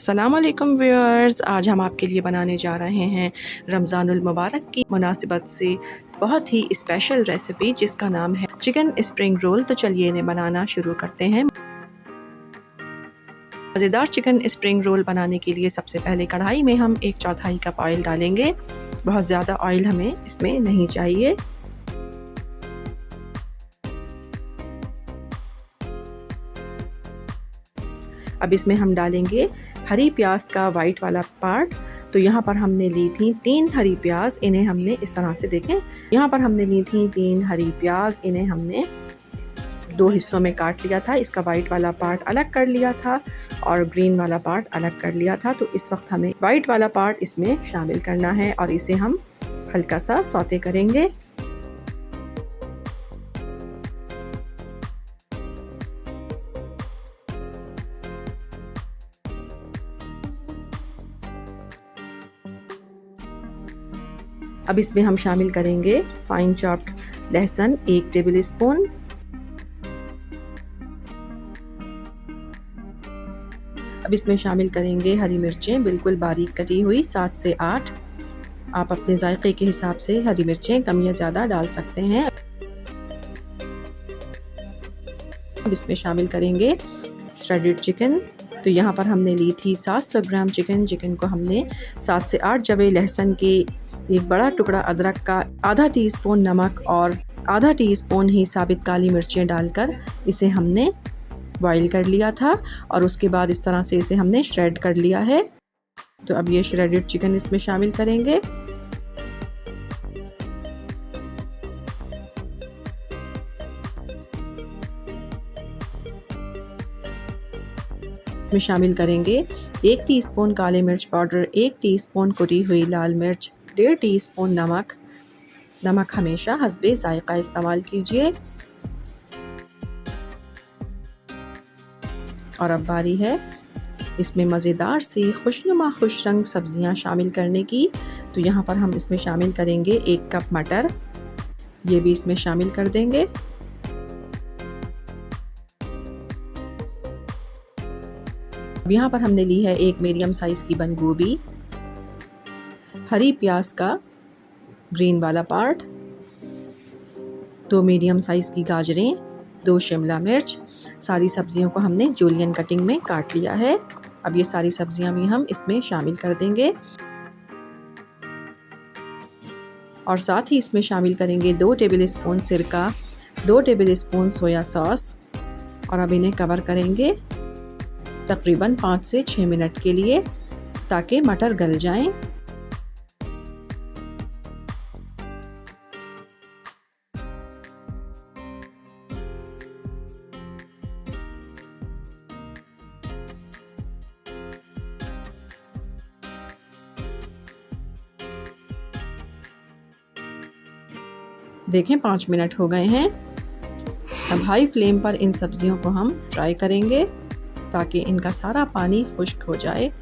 अस्सलाम वालेकुम व्यूअर्स, आज हम आपके लिए बनाने जा रहे हैं रमज़ानुल मुबारक की मुनासिबत से बहुत ही स्पेशल रेसिपी जिसका नाम है चिकन स्प्रिंग रोल। तो चलिए इन्हें बनाना शुरू करते हैं। मज़ेदार चिकन स्प्रिंग रोल बनाने के लिए सबसे पहले कढ़ाई में हम 1/4 कप ऑयल डालेंगे। बहुत ज़्यादा ऑयल हमें इसमें नहीं चाहिए। अब इसमें हम डालेंगे हरी प्याज का वाइट वाला पार्ट। तो यहाँ पर हमने ली थी 3 हरी प्याज, इन्हें हमने इस तरह से देखें, यहाँ पर हमने ली थी 3 हरी प्याज, इन्हें हमने 2 हिस्सों में काट लिया था। इसका वाइट वाला पार्ट अलग कर लिया था और ग्रीन वाला पार्ट अलग कर लिया था। तो इस वक्त हमें वाइट वाला पार्ट इसमें शामिल करना है और इसे हम हल्का सा सौते करेंगे। अब इसमें हम शामिल करेंगे फाइन चॉप्ड लहसुन 1 टेबल स्पून, अब इसमें शामिल करेंगे हरी मिर्चें बिल्कुल बारीक कटी हुई 7 से 8। आप अपने जायके के हिसाब से हरी मिर्चें कम या ज़्यादा डाल सकते हैं। अब इसमें शामिल करेंगे श्रेडेड चिकन। तो यहाँ पर हमने ली थी 700 ग्राम चिकन को हमने 7 से 8 जबे लहसुन के, एक बड़ा टुकड़ा अदरक का, आधा टीस्पून नमक और आधा टीस्पून ही साबित काली मिर्चें डालकर इसे हमने बॉईल कर लिया था और उसके बाद इस तरह से इसे हमने श्रेड कर लिया है। तो अब ये श्रेडेड चिकन इसमें शामिल करेंगे। इसमें शामिल करेंगे 1 टीस्पून काले मिर्च पाउडर, 1 टीस्पून कुटी हुई लाल मिर्च, 1.5 टीस्पून नमक। नमक हमेशा हस्बे जायका इस्तेमाल कीजिए। और अब बारी है इसमें मज़ेदार सी खुशनुमा खुश रंग सब्जियां शामिल करने की। तो यहाँ पर हम इसमें शामिल करेंगे 1 कप मटर, ये भी इसमें शामिल कर देंगे। अब यहाँ पर हमने ली है 1 मीडियम साइज़ की बंद गोभी, हरी प्याज का ग्रीन वाला पार्ट, 2 मीडियम साइज़ की गाजरें, 2 शिमला मिर्च। सारी सब्जियों को हमने जूलियन कटिंग में काट लिया है। अब ये सारी सब्जियां भी हम इसमें शामिल कर देंगे और साथ ही इसमें शामिल करेंगे 2 टेबल स्पून सिरका, 2 टेबल स्पून सोया सॉस और अब इन्हें कवर करेंगे तकरीबन 5 से 6 मिनट के लिए ताकि मटर गल जाएं। देखें 5 मिनट हो गए हैं। अब हाई फ्लेम पर इन सब्जियों को हम फ्राई करेंगे ताकि इनका सारा पानी खुश्क हो जाए।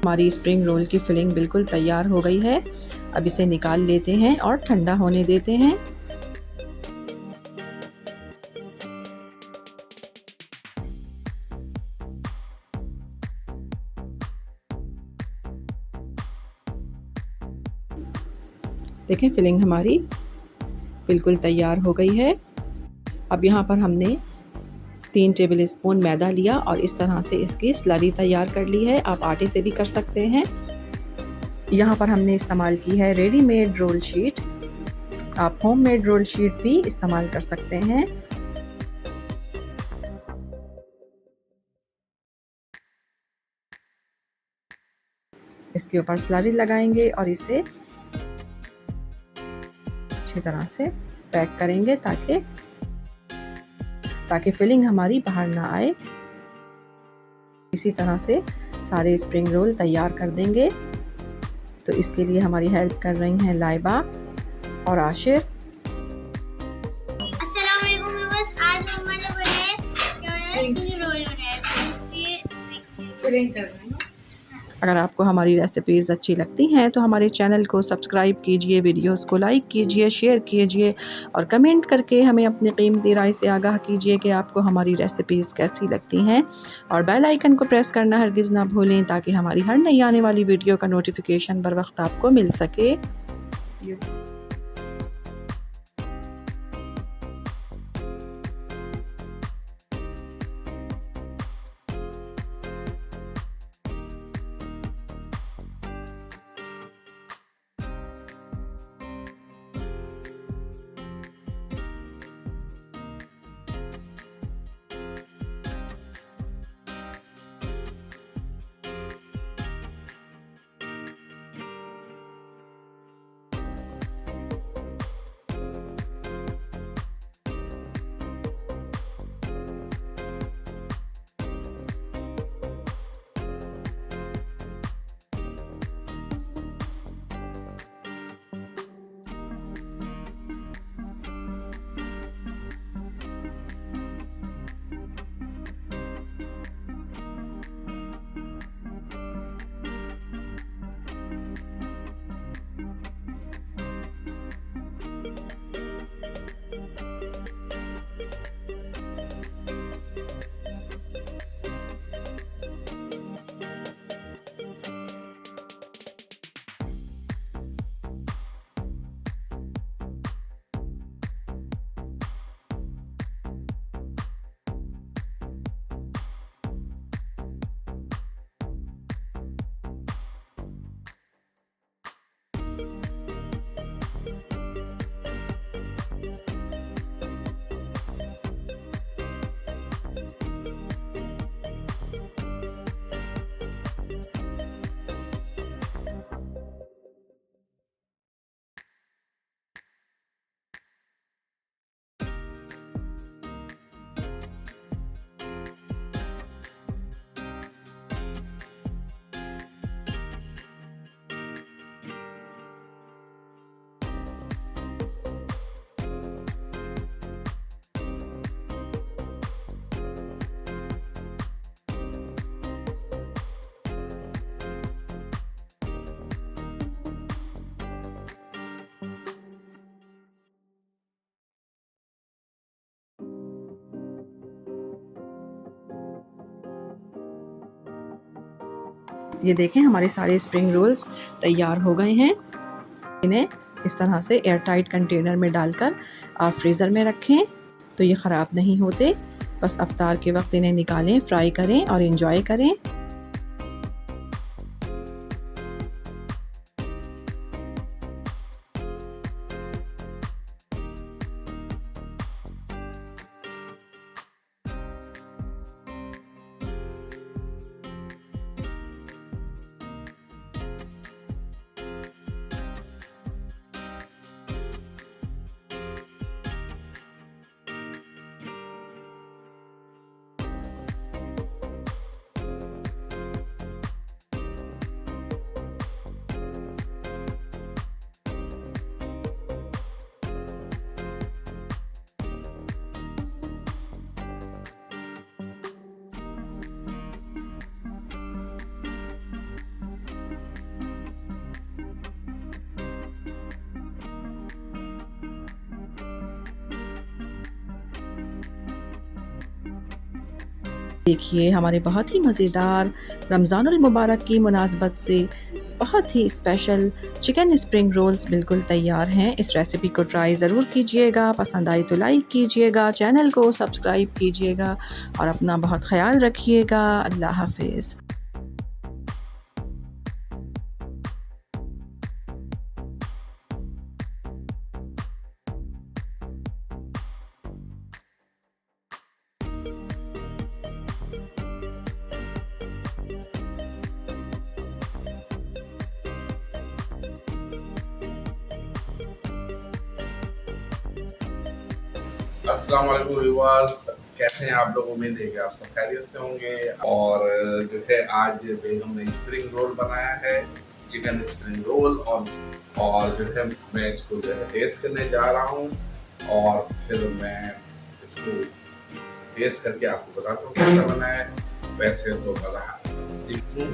हमारी स्प्रिंग रोल की फिलिंग बिल्कुल तैयार हो गई है। अब इसे निकाल लेते हैं और ठंडा होने देते हैं। देखें फिलिंग हमारी बिल्कुल तैयार हो गई है। अब यहाँ पर हमने 3 टेबल स्पून मैदा लिया और इस तरह से इसकी स्लरी तैयार कर ली है। आप आटे से भी कर सकते हैं। यहाँ पर हमने इस्तेमाल की है रेडीमेड रोल शीट, आप होममेड रोल शीट भी इस्तेमाल कर सकते हैं। इसके ऊपर स्लरी लगाएंगे और इसे अच्छी तरह से पैक करेंगे ताकि फिलिंग हमारी बाहर ना आए। इसी तरह से सारे स्प्रिंग रोल तैयार कर देंगे। तो इसके लिए हमारी हेल्प कर रही हैं लाइबा। और आशिर। अस्सलाम वालेकुम व्यूअर्स, आज मम्मा ने बनाया स्प्रिंग रोल फिलिंग कर रहे हैं। अगर आपको हमारी रेसिपीज़ अच्छी लगती हैं तो हमारे चैनल को सब्सक्राइब कीजिए, वीडियोस को लाइक कीजिए, शेयर कीजिए और कमेंट करके हमें अपनी कीमती राय से आगाह कीजिए कि आपको हमारी रेसिपीज़ कैसी लगती हैं। और बेल आइकन को प्रेस करना हरगिज़ ना भूलें ताकि हमारी हर नई आने वाली वीडियो का नोटिफिकेशन बर वक्त आपको मिल सके। ये देखें हमारे सारे स्प्रिंग रोल्स तैयार हो गए हैं। इन्हें इस तरह से एयर टाइट कंटेनर में डालकर आप फ्रीज़र में रखें तो ये ख़राब नहीं होते। बस अफ्तार के वक्त इन्हें निकालें, फ्राई करें और इंजॉय करें। देखिए हमारे बहुत ही मज़ेदार रमज़ानुल मुबारक की मुनासबत से बहुत ही स्पेशल चिकन स्प्रिंग रोल्स बिल्कुल तैयार हैं। इस रेसिपी को ट्राई ज़रूर कीजिएगा, पसंद आई तो लाइक कीजिएगा, चैनल को सब्सक्राइब कीजिएगा और अपना बहुत ख्याल रखिएगा। अल्लाह हाफ़िज़। अस्सलाम वालेकुम व्यूअर्स, कैसे हैं आप लोग? उम्मीद है कि आप सब खैरियत से होंगे। और जो है आज बेगम ने स्प्रिंग रोल बनाया है चिकन स्प्रिंग रोल और जो है मैं इसको जो है टेस्ट करने जा रहा हूँ और फिर मैं इसको टेस्ट करके आपको बताता हूँ कैसा बना है। वैसे तो बना देखूँ।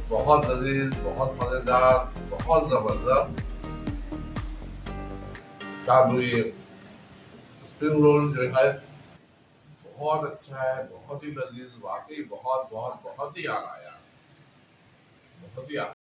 बहुत लजीज, बहुत मजेदार, बहुत जबरदस्त। जादू ये स्प्रिंग रोल जो है बहुत अच्छा है, बहुत ही लजीज, वाकई बहुत बहुत बहुत ही आला यार, बहुत ही आला।